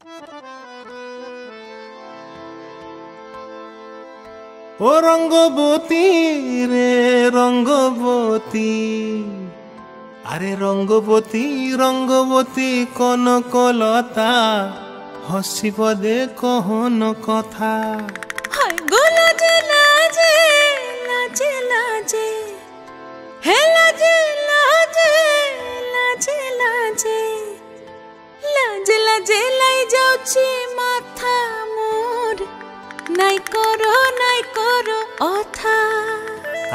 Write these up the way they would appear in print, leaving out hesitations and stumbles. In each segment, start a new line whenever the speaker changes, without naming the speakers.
ও রঙ্গবতী রে রঙ্গবতী, আরে রঙ্গবতী রঙ্গবতী কনকলতা, হসিব দে কহন কথা।
হায় গো লাজে লাজে লাজে লাজে, হে লাজে লাজে লাজে লাজে, লাজে লাজে লাই যাଉଛି মাথা মোর, নাই করো অথা।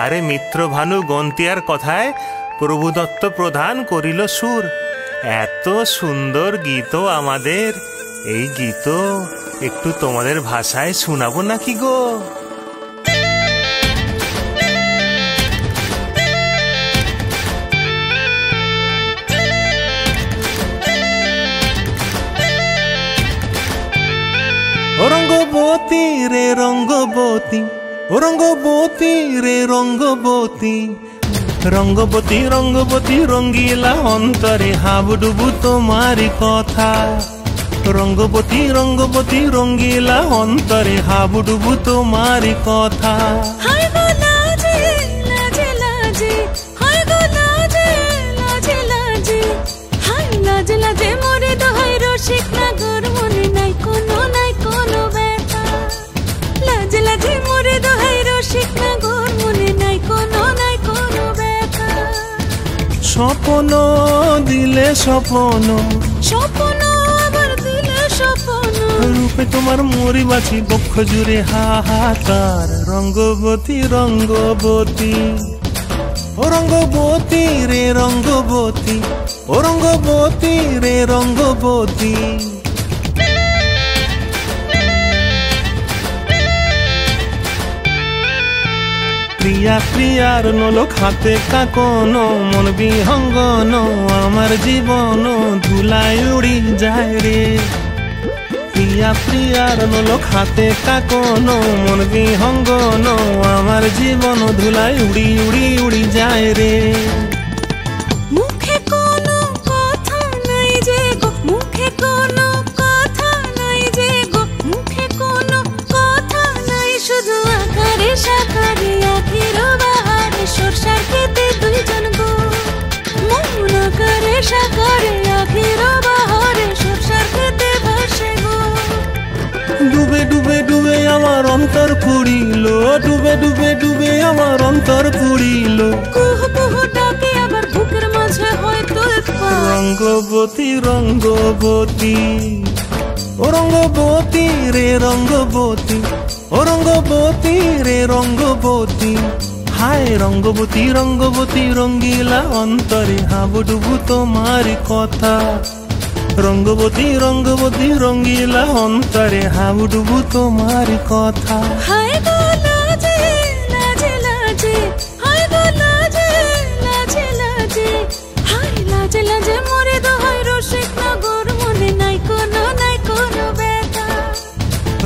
আরে মিত্র ভানু গন্তিয়ার কথায় প্রভুদত্ত প্রধান করিল সুর। এত সুন্দর গীত আমাদের, এই গীত একটু তোমাদের ভাষায় শোনাবো নাকি গো? ও রঙ্গবতী রে রঙ্গবতী, ও রঙ্গবতী রে রঙ্গবতী, রঙ্গবতী রঙ্গবতী রঙ্গিলা অন্তরে হাবুডুবু তোমারি কথা। রঙ্গবতী রঙ্গবতী রঙ্গিলা অন্তরে হাবুডুবু তোমারি কথা।
হায় গো লাজে লাজে লাজে, হায় গো লাজে লাজে লাজে, হায় লাজে লাজে মোরে দোহাই রসিক নাগর, মনে নাই কোনো ব্যথা। লাজে লাজে মোরে দোহাই রসিক নাগর, মনে নাই কোনো ব্যথা।
স্বপ্ন দিলে স্বপ্ন,
স্বপ্ন আবার দিলে স্বপ্ন,
রূপে তোমার মরি বাছি বক্ষ জুড়ে হাহাকার। রঙ্গবতী রঙ্গবতী, ও রঙ্গবতী রে রঙ্গবতী, ও রঙ্গবতী রে রঙ্গবতী। প্রিয়া প্রিয়ার নলোক হাতে কাকন, মন বিহঙ্গন আমার জীবন ধুলায় উড়ি যায় রে। প্রিয়া প্রিয়ার নলোক হাতে কাকন, মন বিহঙ্গন আমার জীবন ধুলায় উড়ি উড়ি উড়ি যায় রে।
মুখে কোনো কথা নাই যে গো, মুখে কোনো কথা নাই যে গো, মুখে কোনো কথা নাই, শুধু আকারে সাকারে আখির বাহারে সরষার খেতে দুইজন গো। মন আকারে সাকারে আখির বাহারে সরষার খেতে ভাসে গো।
ডুবে ডুবে ডুবে আমার অন্তর পুড়িল, ডুবে ডুবে ডুবে আমার অন্তর পুড়িল।
কুহু কুহু ডাকে আবার বুকের মাঝে হয়তো পা।
রঙ্গবতী রঙ্গবতী, ও রঙ্গবতী রে রঙ্গবতী, ও রঙ্গবতী রে রঙ্গবতী। হায় রঙ্গবতী রঙ্গবতী রঙ্গিলা অন্তরে হাবুডুবু তোমারি কথা। রঙ্গবতী রঙ্গবতী রঙ্গিলা অন্তরে হাবুডুবু তোমারি কথা।
হায় গো লাজে লাজে লাজে, হায় গো লাজে লাজে লাজে, হায় লাজে লাজে মোরে দোহাই রসিক নগর, মনে নাই কোনো ব্যথা।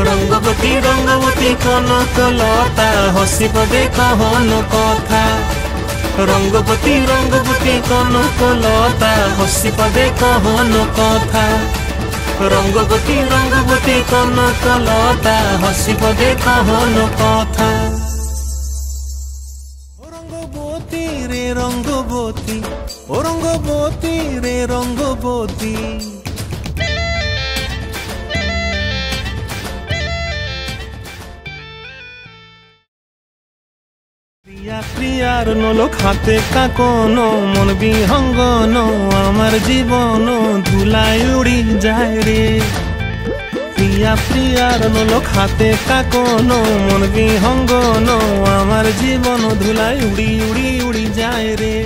রঙ্গবতী রঙ্গবতী কনকলতা, হসিব দে কহন কথা। রঙ্গবতী রঙ্গবতী কনকলতা, হসিব দে কহন কথা। রঙ্গবতী রঙ্গবতী কনকলতা, হসিব দে কহন কথা। ও রঙ্গবতী রে রঙ্গবতী, ও রঙ্গবতী রে রঙ্গবতী। প্রিয়া প্রিয়ার নলোক হাতে কাকন, মন বিহঙ্গন আমার জীবন ধুলায় উড়ি যায় রে। প্রিয়া প্রিয়ার নলোক হাতে কাকন, মন বিহঙ্গন আমার জীবন ধুলায় উড়ি উড়ি উড়ি যায় রে।